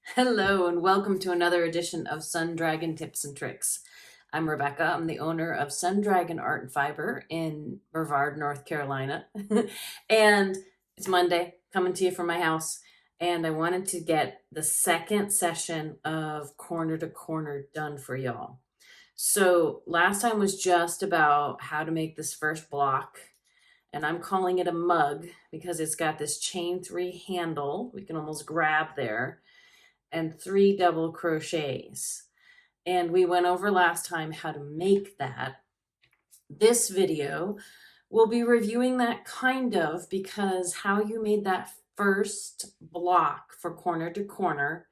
Hello and welcome to another edition of Sun Dragon Tips and Tricks. I'm Rebecca. I'm the owner of Sun Dragon Art and Fiber in Brevard, North Carolina. And it's Monday, coming to you from my house. And I wanted to get the second session of Corner to Corner done for y'all. So last time was just about how to make this first block. And I'm calling it a mug because it's got this chain 3 handle. We can almost grab there and 3 double crochets. And we went over last time how to make that. This video, we'll be reviewing that kind of because how you made that first block for corner to corner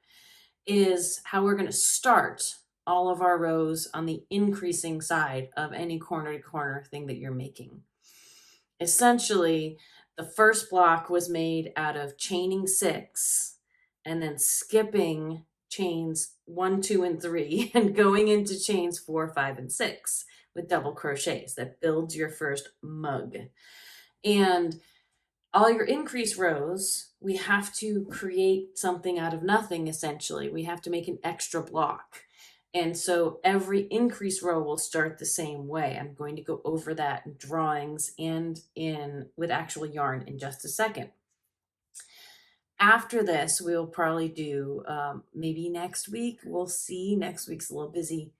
is how we're going to start all of our rows on the increasing side of any corner to corner thing that you're making. Essentially, the first block was made out of chaining 6 and then skipping chains 1, 2, and 3 and going into chains 4, 5, and 6 with double crochets. That builds your first mug. And all your increase rows, we have to create something out of nothing, essentially. We have to make an extra block. And so every increase row will start the same way. I'm going to go over that in drawings and in with actual yarn in just a second. After this, we'll probably do maybe next week. We'll see. Next week's a little busy.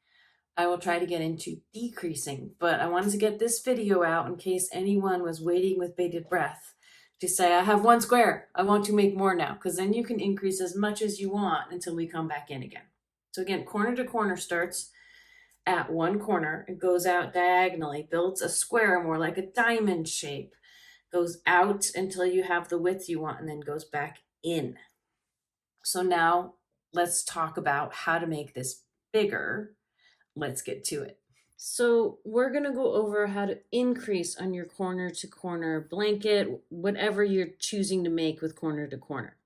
I will try to get into decreasing, but I wanted to get this video out in case anyone was waiting with bated breath to say, I have 1 square. I want to make more now, because then you can increase as much as you want until we come back in again. So again, corner to corner starts at 1 corner. It goes out diagonally, builds a square more like a diamond shape, goes out until you have the width you want, and then goes back in. So now let's talk about how to make this bigger. Let's get to it. So we're going to go over how to increase on your corner to corner blanket, whatever you're choosing to make with corner to corner.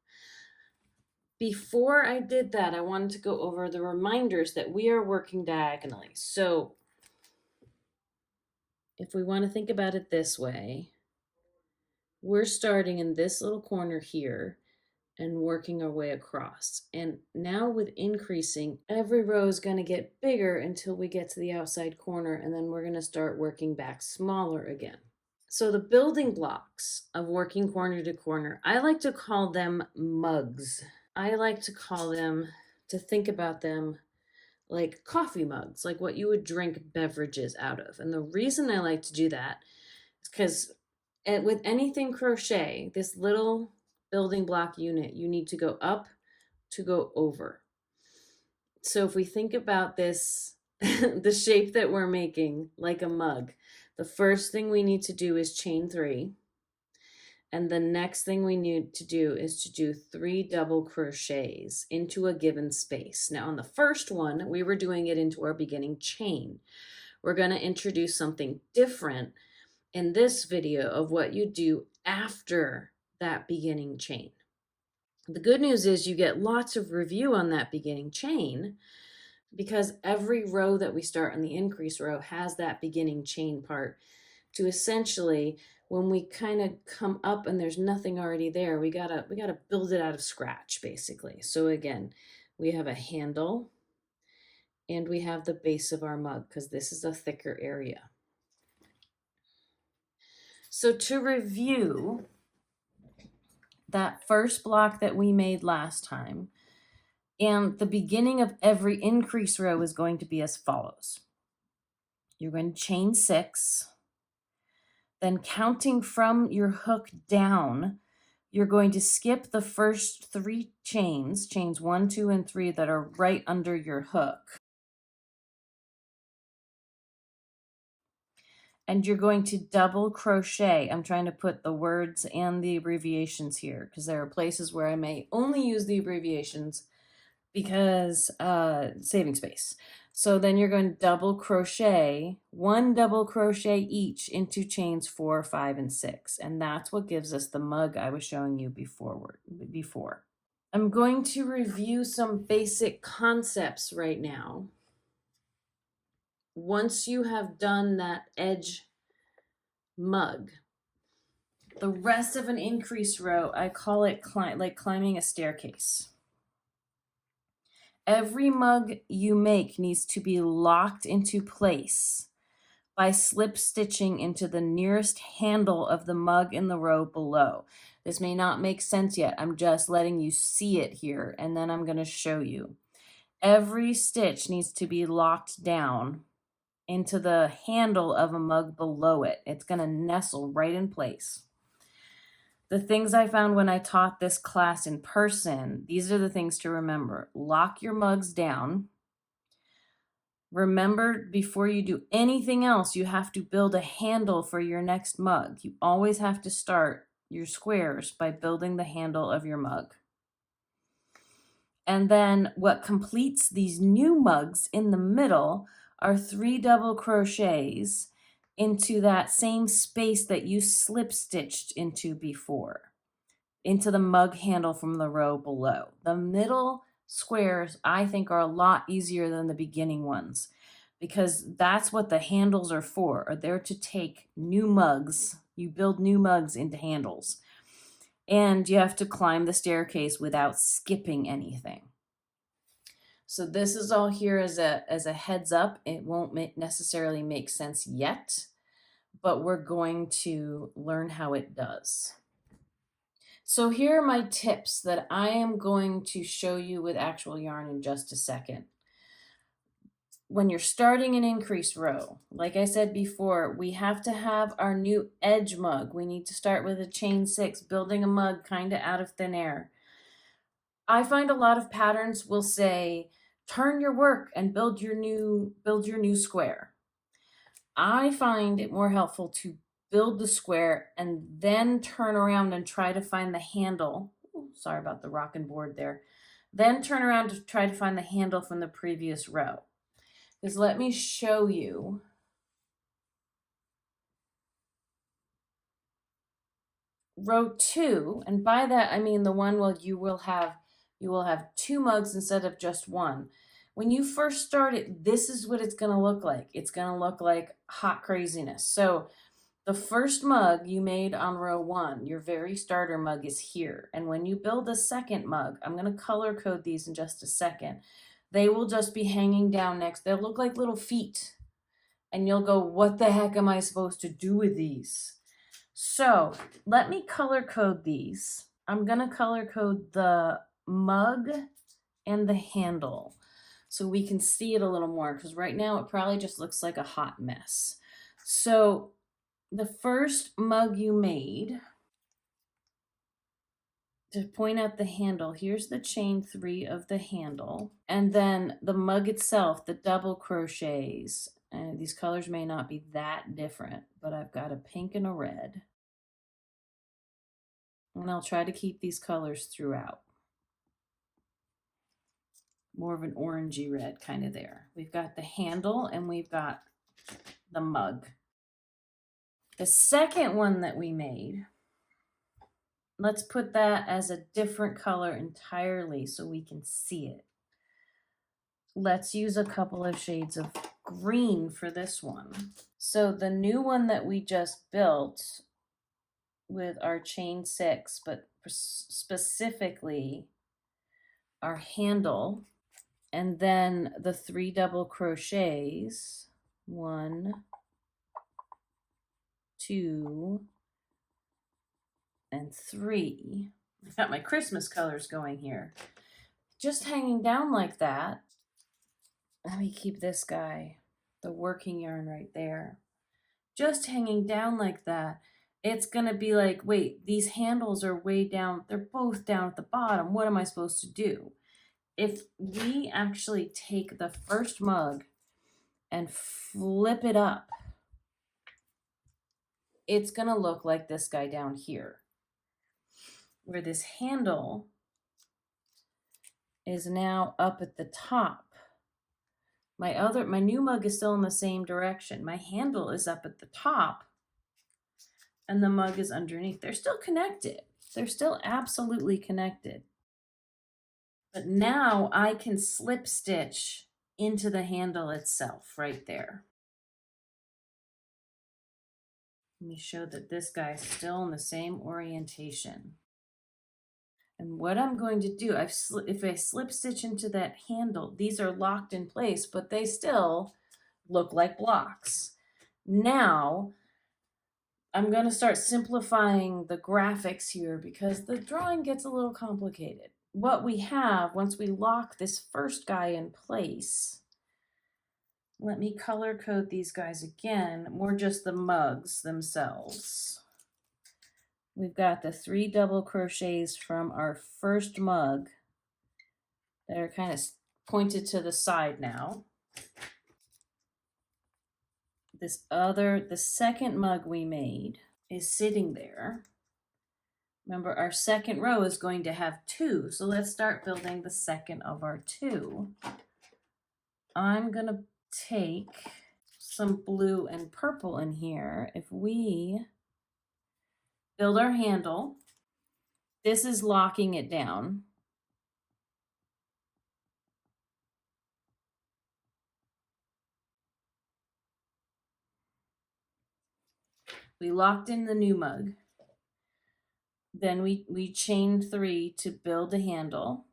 Before I did that, I wanted to go over the reminders that we are working diagonally. So if we want to think about it this way, we're starting in this little corner here and working our way across. And now with increasing, every row is going to get bigger until we get to the outside corner, and then we're going to start working back smaller again. So the building blocks of working corner to corner, I like to call them mugs. I like to call them, to think about them like coffee mugs, like what you would drink beverages out of. And the reason I like to do that is because with anything crochet, this little building block unit, you need to go up to go over. So if we think about this, the shape that we're making like a mug, the first thing we need to do is chain 3. And the next thing we need to do is to do 3 double crochets into a given space. Now on the first one, we were doing it into our beginning chain. We're going to introduce something different in this video of what you do after that beginning chain. The good news is you get lots of review on that beginning chain because every row that we start in the increase row has that beginning chain part to essentially, when we kind of come up and there's nothing already there, we gotta build it out of scratch basically. So again, we have a handle and we have the base of our mug because this is a thicker area. So to review that first block that we made last time, and the beginning of every increase row is going to be as follows. You're going to chain 6, then counting from your hook down, you're going to skip the first 3 chains, chains 1, 2, and 3 that are right under your hook. And you're going to double crochet. I'm trying to put the words and the abbreviations here because there are places where I may only use the abbreviations because saving space. So then you're going to double crochet, 1 double crochet each into chains 4, 5, and 6. And that's what gives us the mug I was showing you before. I'm going to review some basic concepts right now. Once you have done that edge mug, the rest of an increase row, I call it like climbing a staircase. Every mug you make needs to be locked into place by slip stitching into the nearest handle of the mug in the row below. This may not make sense yet. I'm just letting you see it here, and then I'm going to show you. Every stitch needs to be locked down into the handle of a mug below it. It's going to nestle right in place. The things I found when I taught this class in person, these are the things to remember. Lock your mugs down. Remember, before you do anything else, you have to build a handle for your next mug. You always have to start your squares by building the handle of your mug. And then what completes these new mugs in the middle are 3 double crochets into that same space that you slip stitched into before, into the mug handle from the row below. The middle squares, I think, are a lot easier than the beginning ones, because that's what the handles are for, are there to take new mugs. You build new mugs into handles. And you have to climb the staircase without skipping anything. So this is all here as a heads up. It won't necessarily make sense yet, but we're going to learn how it does. So here are my tips that I am going to show you with actual yarn in just a second. When you're starting an increased row, like I said before, we have to have our new edge mug. We need to start with a chain 6, building a mug kind of out of thin air. I find a lot of patterns will say, turn your work and build your new square. I find it more helpful to build the square and then turn around and try to find the handle. Ooh, sorry about the rocking board there. Then turn around to try to find the handle from the previous row. Because let me show you. Row 2, and by that I mean the one where you will have 2 mugs instead of just one. When you first start it, this is what it's going to look like. It's going to look like hot craziness. So the first mug you made on row 1, your very starter mug, is here. And when you build a second mug, I'm going to color code these in just a second. They will just be hanging down next. They'll look like little feet. And you'll go, what the heck am I supposed to do with these? So let me color code these. I'm going to color code the mug and the handle so we can see it a little more, because right now it probably just looks like a hot mess. So the first mug you made, to point out the handle, here's the chain 3 of the handle, and then the mug itself, the double crochets. And these colors may not be that different, but I've got a pink and a red. And I'll try to keep these colors throughout. More of an orangey red kind of there. We've got the handle and we've got the mug. The second one that we made, let's put that as a different color entirely so we can see it. Let's use a couple of shades of green for this one. So the new one that we just built with our chain 6, but specifically our handle, and then the 3 double crochets, 1, 2, and 3. I've got my Christmas colors going here. Just hanging down like that. Let me keep this guy, the working yarn, right there. Just hanging down like that. It's going to be like, wait, these handles are way down. They're both down at the bottom. What am I supposed to do? If we actually take the first mug and flip it up, it's going to look like this guy down here, where this handle is now up at the top. My new mug is still in the same direction. My handle is up at the top and the mug is underneath. They're still connected. They're still absolutely connected. But now I can slip stitch into the handle itself right there. Let me show that this guy's still in the same orientation. And what I'm going to do, if I slip stitch into that handle, these are locked in place, but they still look like blocks. Now, I'm going to start simplifying the graphics here because the drawing gets a little complicated. What we have, once we lock this first guy in place, let me color code these guys again, more just the mugs themselves. We've got the 3 double crochets from our first mug that are kind of pointed to the side now. The second mug we made is sitting there. Remember, our second row is going to have 2, so let's start building the second of our 2. I'm going to take some blue and purple in here. If we build our handle, this is locking it down. We locked in the new mug. Then we chain 3 to build a handle.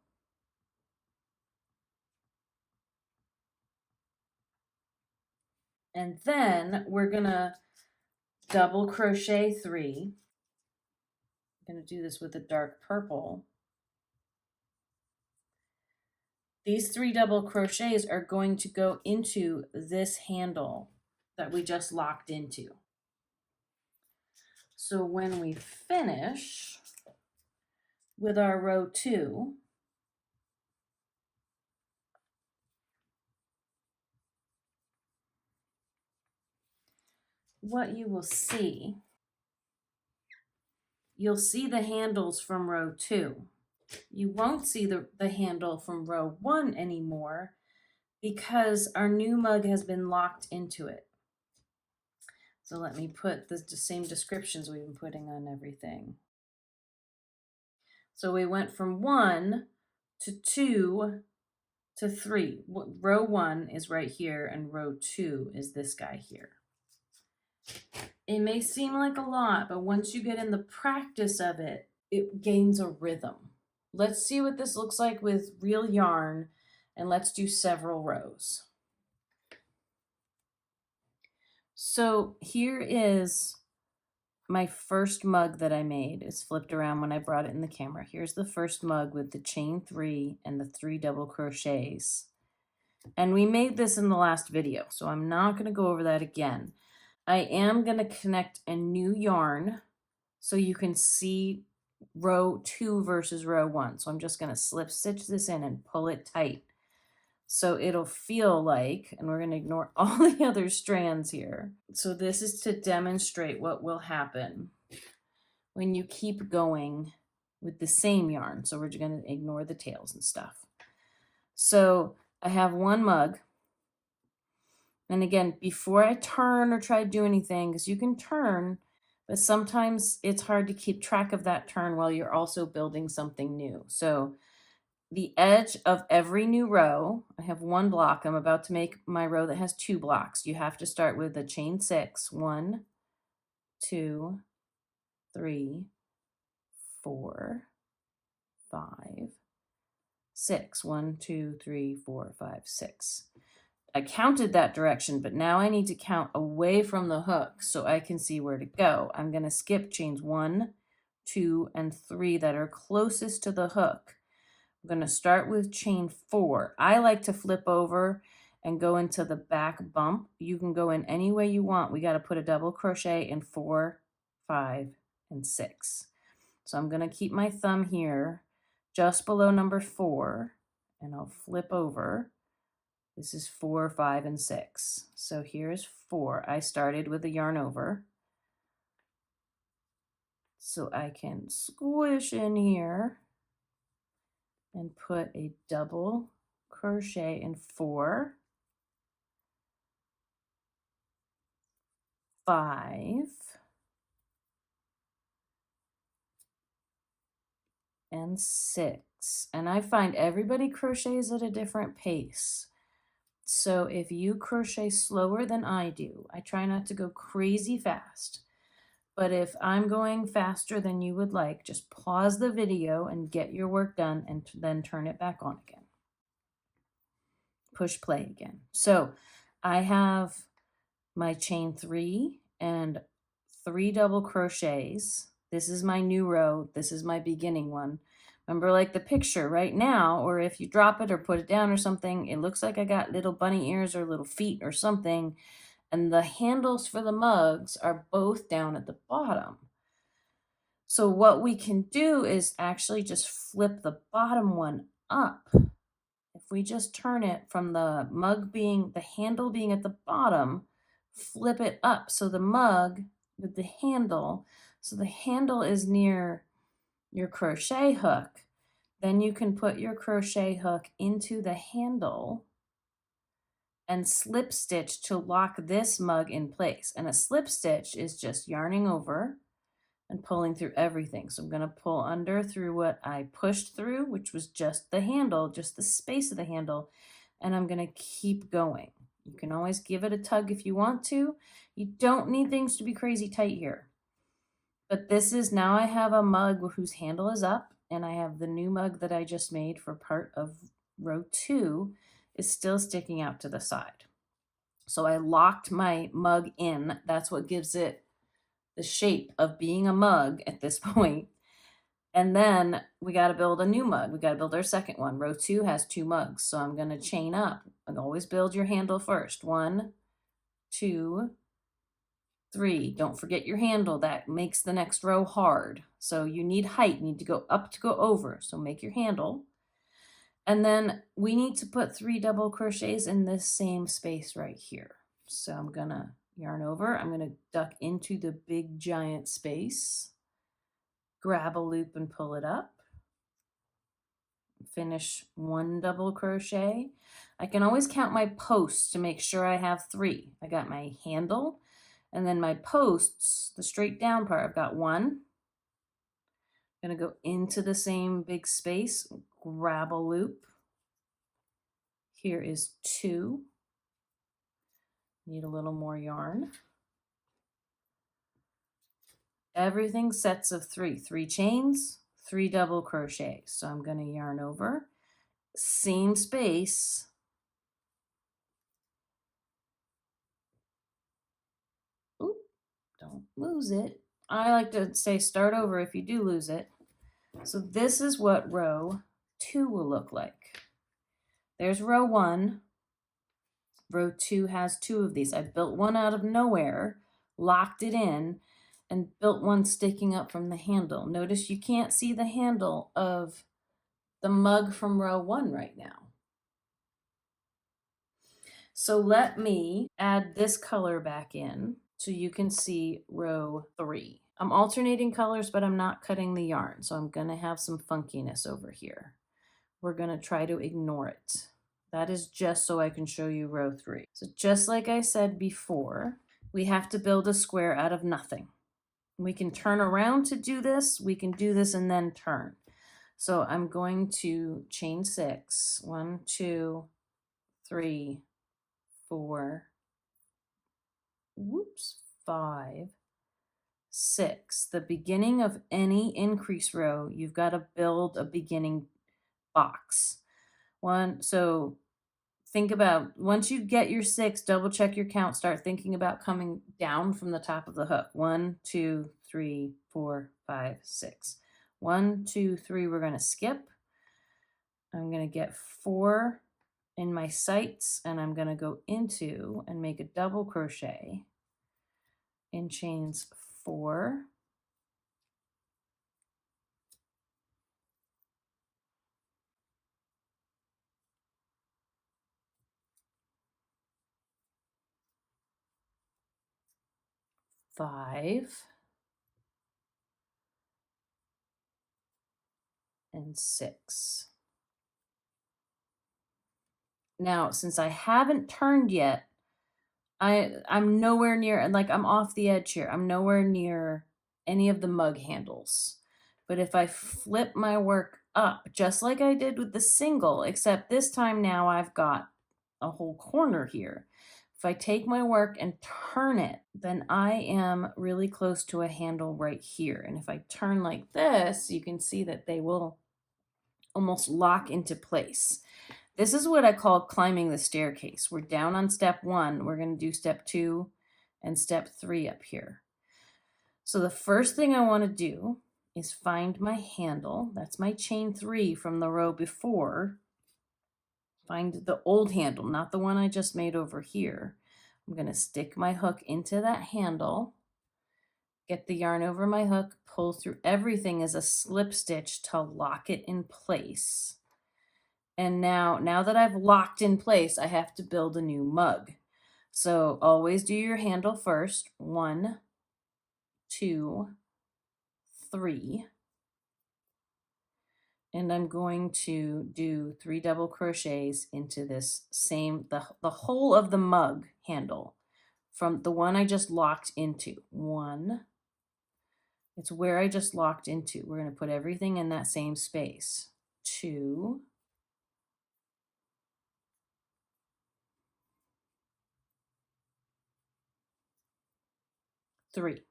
And then we're gonna double crochet 3. I'm gonna do this with a dark purple. These 3 double crochets are going to go into this handle that we just locked into. So when we finish with our row 2, what you will see, you'll see the handles from row 2. You won't see the handle from row 1 anymore because our new mug has been locked into it. So let me put the same descriptions we've been putting on everything. So we went from 1 to 2 to 3. Row 1 is right here and row 2 is this guy here. It may seem like a lot, but once you get in the practice of it, it gains a rhythm. Let's see what this looks like with real yarn, and let's do several rows. So here is my first mug that I made. It's flipped around when I brought it in the camera. Here's the first mug with the chain 3 and the 3 double crochets. And we made this in the last video, so I'm not going to go over that again. I am going to connect a new yarn so you can see row 2 versus row 1. So I'm just going to slip stitch this in and pull it tight. So it'll feel like, and we're going to ignore all the other strands here. So this is to demonstrate what will happen when you keep going with the same yarn. So we're just going to ignore the tails and stuff. So I have one mug. And again, before I turn or try to do anything, because you can turn, but sometimes it's hard to keep track of that turn while you're also building something new. So the edge of every new row, I have 1 block. I'm about to make my row that has 2 blocks. You have to start with a chain 6. 1, 2, 3, 4, 5, 6. 1, 2, 3, 4, 5, 6. I counted that direction, but now I need to count away from the hook so I can see where to go. I'm going to skip chains 1, 2, and 3 that are closest to the hook. I'm going to start with chain 4. I like to flip over and go into the back bump. You can go in any way you want. We got to put a double crochet in 4, 5, and 6. So I'm going to keep my thumb here just below number 4, and I'll flip over. This is 4, 5, and 6. So here's 4. I started with a yarn over. So I can squish in here and put a double crochet in 4, 5, and 6. And I find everybody crochets at a different pace. So if you crochet slower than I do, I try not to go crazy fast, But if I'm going faster than you would like, just pause the video and get your work done and then turn it back on again. Push play again. So I have my chain 3 and 3 double crochets. This is my new row. This is my beginning one. Remember, like the picture right now, or if you drop it or put it down or something, it looks like I got little bunny ears or little feet or something. And the handles for the mugs are both down at the bottom. So what we can do is actually just flip the bottom one up. If we just turn it from the handle being at the bottom, flip it up. So the mug with the handle, so the handle is near your crochet hook. Then you can put your crochet hook into the handle and slip stitch to lock this mug in place. And a slip stitch is just yarning over and pulling through everything. So I'm going to pull under through what I pushed through, which was just the handle, just the space of the handle, and I'm going to keep going. You can always give it a tug if you want to. You don't need things to be crazy tight here. But this is, now I have a mug whose handle is up, and I have the new mug that I just made for part of row 2 is still sticking out to the side. So I locked my mug in. That's what gives it the shape of being a mug at this point. And then we got to build a new mug. We got to build our second one. Row 2 has 2 mugs. So I'm going to chain up and always build your handle first. 1, 2, 3. Don't forget your handle. That makes the next row hard. So you need height. You need to go up to go over. So make your handle. And then we need to put 3 double crochets in this same space right here. So I'm going to yarn over. I'm going to duck into the big giant space, grab a loop and pull it up, finish 1 double crochet. I can always count my posts to make sure I have 3. I got my handle and then my posts, the straight down part, I've got 1. I'm going to go into the same big space, grab a loop. Here is 2. Need a little more yarn. Everything sets of 3. 3 chains, 3 double crochets. So I'm going to yarn over, same space. Oop, don't lose it. I like to say start over if you do lose it. So this is what row 2 will look like. There's row 1. Row 2 has 2 of these. I built one out of nowhere, locked it in, and built one sticking up from the handle. Notice you can't see the handle of the mug from row 1 right now. So let me add this color back in so you can see row 3. I'm alternating colors, but I'm not cutting the yarn. So I'm going to have some funkiness over here. We're going to try to ignore it. That is just so I can show you row 3. So just like I said before, we have to build a square out of nothing. We can turn around to do this. We can do this and then turn. So I'm going to chain 6. 1, 2, 3, 4, 5, 6. The beginning of any increase row, you've got to build a beginning box. So think about, once you get your 6, double check your count, start thinking about coming down from the top of the hook. 1, 2, 3, 4, 5, 6. 1, 2, 3, we're going to skip. I'm going to get 4 in my sights, and I'm going to go into and make a double crochet in chains 4, 5, and 6. Now, since I haven't turned yet, I'm nowhere near, like I'm off the edge here. I'm nowhere near any of the mug handles. But if I flip my work up, just like I did with the single, except this time now I've got a whole corner here. If I take my work and turn it, then I am really close to a handle right here. And if I turn like this, you can see that they will almost lock into place. This is what I call climbing the staircase. We're down on step 1. We're going to do step 2 and step 3 up here. So the first thing I want to do is find my handle. That's my chain 3 from the row before. Find the old handle, not the one I just made over here. I'm going to stick my hook into that handle, get the yarn over my hook, pull through everything as a slip stitch to lock it in place. And now that I've locked in place, I have to build a new mug. So always do your handle first. 1, 2, 3. And I'm going to do 3 double crochets into this same, the whole of the mug handle from the one I just locked into. 1, it's where I just locked into. We're going to put everything in that same space. 2, 3.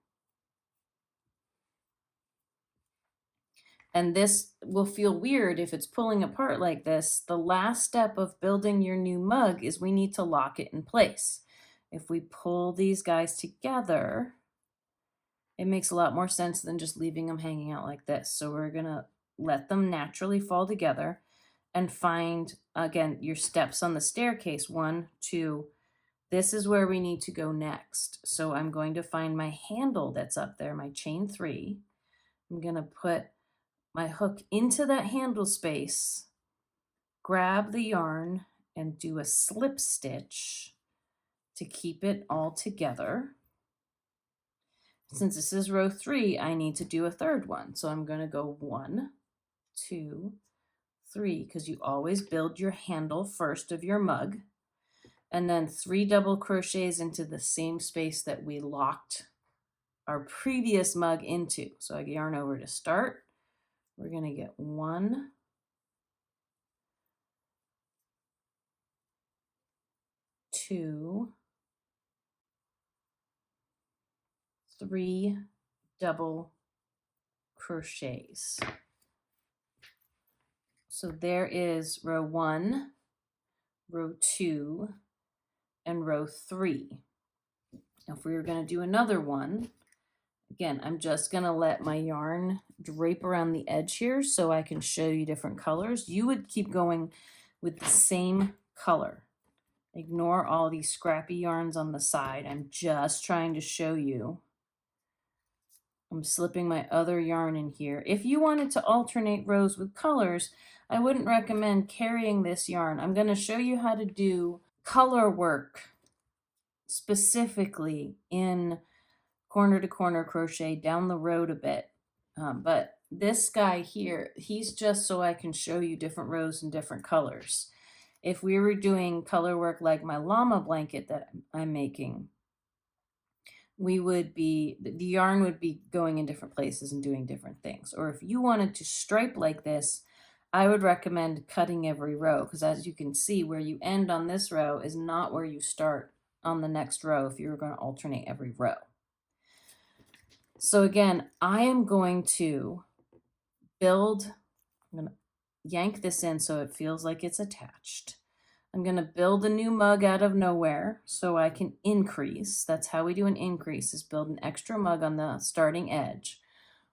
And this will feel weird if it's pulling apart like this. The last step of building your new mug is we need to lock it in place. If we pull these guys together, it makes a lot more sense than just leaving them hanging out like this. So we're gonna let them naturally fall together and find, again, your steps on the staircase. 1, 2, this is where we need to go next. So I'm going to find my handle that's up there, my chain 3. I'm gonna put my hook into that handle space, grab the yarn and do a slip stitch to keep it all together. Since this is row 3, I need to do a third one. So I'm going to go 1, 2, 3, because you always build your handle first of your mug, and then 3 double crochets into the same space that we locked our previous mug into. So I yarn over to start. We're going to get 1, 2, 3 double crochets. So there is row 1, row 2, and row 3. Now if we were going to do another one, again, I'm just going to let my yarn drape around the edge here so I can show you different colors. You would keep going with the same color. Ignore all these scrappy yarns on the side. I'm just trying to show you. I'm slipping my other yarn in here. If you wanted to alternate rows with colors, I wouldn't recommend carrying this yarn. I'm going to show you how to do color work specifically in corner to corner crochet down the road a bit. But this guy here, he's just so I can show you different rows and different colors. If we were doing color work like my llama blanket that I'm making, the yarn would be going in different places and doing different things. Or if you wanted to stripe like this, I would recommend cutting every row, because as you can see, where you end on this row is not where you start on the next row if you were going to alternate every row. So again, I am going to I'm going to yank this in so it feels like it's attached. I'm going to build a new mug out of nowhere so I can increase. That's how we do an increase, is build an extra mug on the starting edge.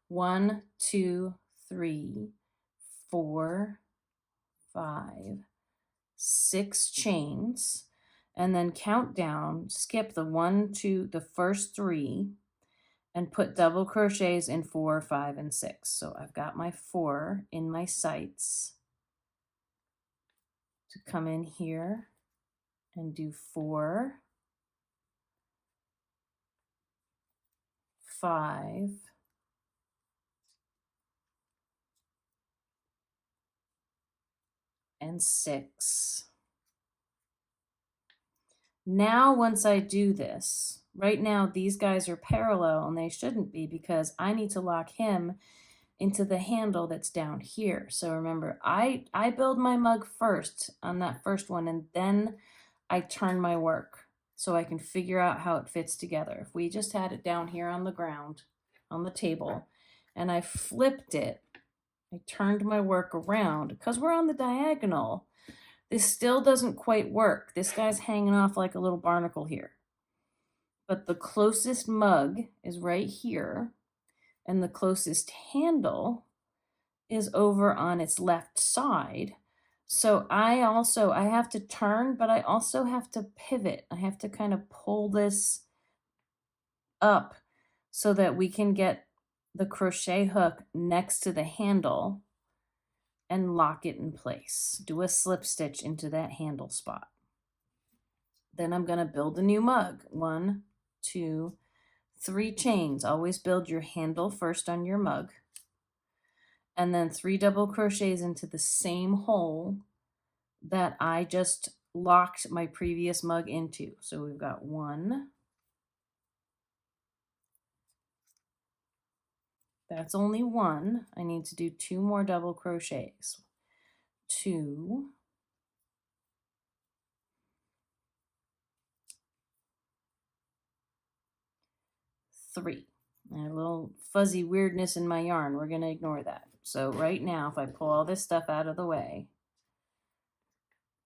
1, 2, 3, 4, 5, 6 chains, and then count down, skip the 1, 2, the first 3, and put double crochets in 4, 5, and 6. So I've got my 4 in my sights to come in here and do 4, 5, and 6. Now, once I do this, right now these guys are parallel and they shouldn't be because I need to lock him into the handle that's down here. So remember, I build my mug first on that first one and then I turn my work. so I can figure out how it fits together. If we just had it down here on the ground, on the table, and I flipped it, I turned my work around, because we're on the diagonal, this still doesn't quite work. This guy's hanging off like a little barnacle here. But the closest mug is right here, and the closest handle is over on its left side. So I have to turn, but I also have to pivot. I have to kind of pull this up so that we can get the crochet hook next to the handle and lock it in place. Do a slip stitch into that handle spot. Then I'm going to build a new mug. 1, 2, 3 chains. Always build your handle first on your mug. And then 3 double crochets into the same hole that I just locked my previous mug into. So we've got 1. That's only 1. I need to do 2 more double crochets. 2. 3. And a little fuzzy weirdness in my yarn. We're going to ignore that. So right now, if I pull all this stuff out of the way,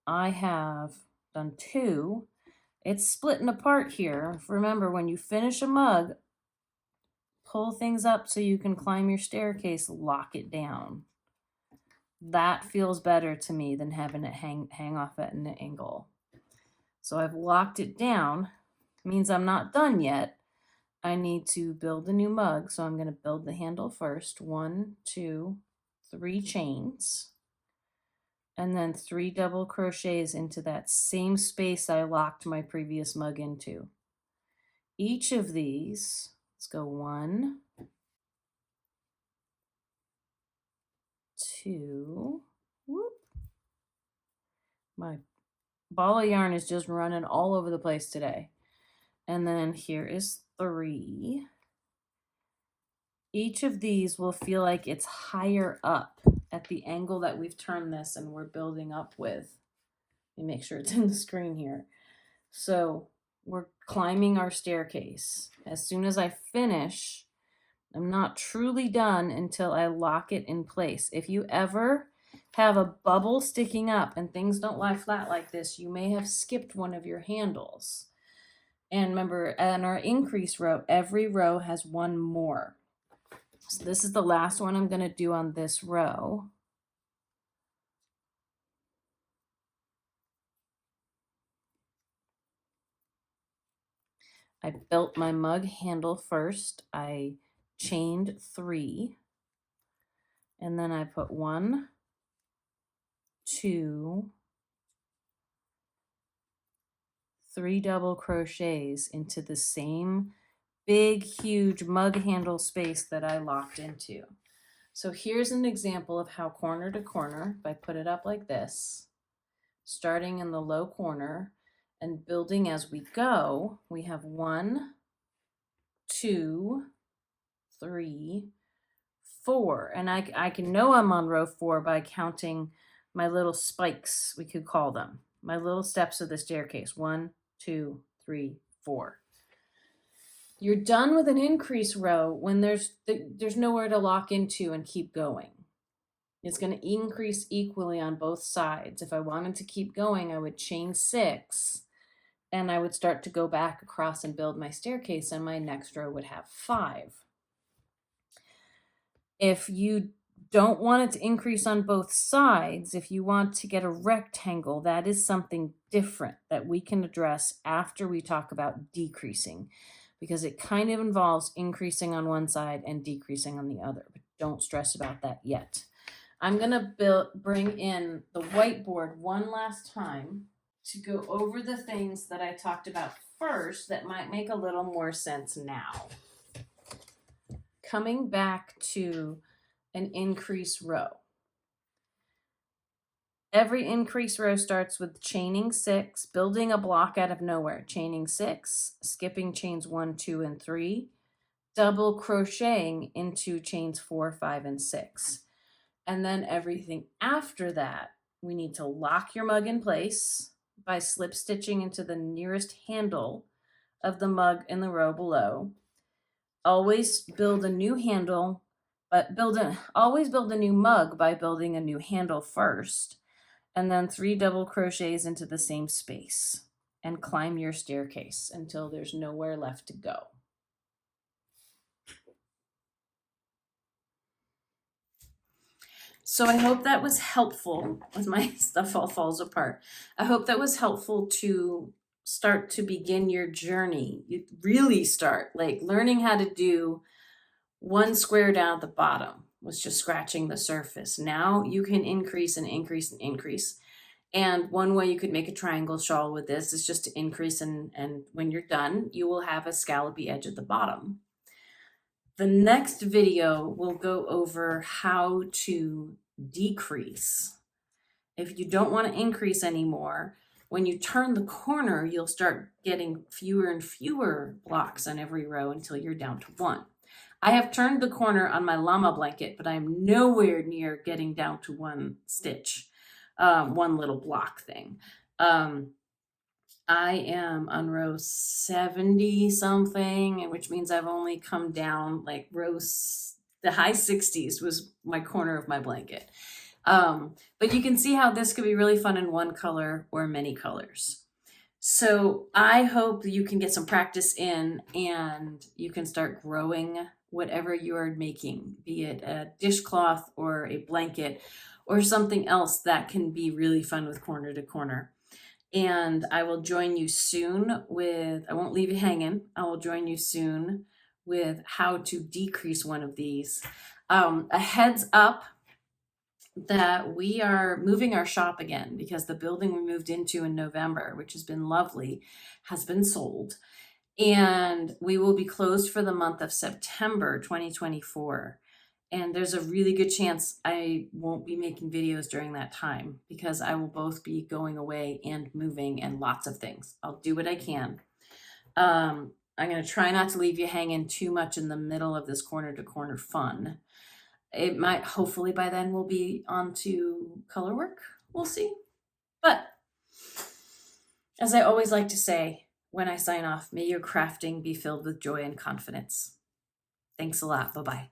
I have done 2. It's splitting apart here. Remember, when you finish a mug, pull things up so you can climb your staircase, lock it down. That feels better to me than having it hang off at an angle. So I've locked it down. Means I'm not done yet. I need to build a new mug, so I'm going to build the handle first. 1, 2, 3 chains, and then 3 double crochets into that same space I locked my previous mug into. Each of these, let's go 1, 2, whoop. My ball of yarn is just running all over the place today. And then here is 3. Each of these will feel like it's higher up at the angle that we've turned this and we're building up with. Let me make sure it's in the screen here. So we're climbing our staircase. As soon as I finish, I'm not truly done until I lock it in place. If you ever have a bubble sticking up and things don't lie flat like this, you may have skipped one of your handles. And remember, in our increase row, every row has 1 more. So this is the last one I'm going to do on this row. I built my mug handle first. I chained 3. And then I put 1, 2, 3 double crochets into the same big, huge mug handle space that I locked into. So here's an example of how corner to corner, if I put it up like this, starting in the low corner and building as we go, we have 1, 2, 3, 4. And I can know I'm on row 4 by counting my little spikes, we could call them, my little steps of the staircase. 1, 2, 3, 4. You're done with an increase row when there's nowhere to lock into and keep going. It's going to increase equally on both sides. If I wanted to keep going, I would chain 6 and I would start to go back across and build my staircase, and my next row would have 5. If you don't want it to increase on both sides, if you want to get a rectangle, that is something different that we can address after we talk about decreasing, because it kind of involves increasing on one side and decreasing on the other, but don't stress about that yet. I'm going to bring in the whiteboard one last time to go over the things that I talked about first that might make a little more sense now. Coming back to an increase row. Every increase row starts with chaining 6, building a block out of nowhere, chaining 6, skipping chains 1, 2, and 3, double crocheting into chains 4, 5, and 6. And then everything after that, we need to lock your mug in place, by slip stitching into the nearest handle of the mug in the row below. Always build a new handle, but always build a new mug by building a new handle first, and then 3 double crochets into the same space and climb your staircase until there's nowhere left to go. So I hope that was helpful as my stuff all falls apart. I hope that was helpful to start to begin your journey. You really start like learning how to do one square down at the bottom was just scratching the surface. Now you can increase and increase and increase. And one way you could make a triangle shawl with this is just to increase, and when you're done, you will have a scallopy edge at the bottom. The next video will go over how to decrease. If you don't want to increase anymore, when you turn the corner, you'll start getting fewer and fewer blocks on every row until you're down to 1. I have turned the corner on my llama blanket, but I'm nowhere near getting down to 1 stitch, 1 little block thing. I am on row 70 something, which means I've only come down like the high 60s was my corner of my blanket. But you can see how this could be really fun in 1 color or many colors. So I hope you can get some practice in and you can start growing whatever you are making, be it a dishcloth or a blanket or something else that can be really fun with corner to corner. And I will join you soon with, I won't leave you hanging. I will join you soon with how to decrease one of these. A heads up that we are moving our shop again because the building we moved into in November, which has been lovely, has been sold. And we will be closed for the month of September 2024. And there's a really good chance I won't be making videos during that time because I will both be going away and moving and lots of things. I'll do what I can. I'm going to try not to leave you hanging too much in the middle of this corner to corner fun. It might, hopefully by then we'll be on to color work. We'll see. But as I always like to say when I sign off, may your crafting be filled with joy and confidence. Thanks a lot. Bye-bye.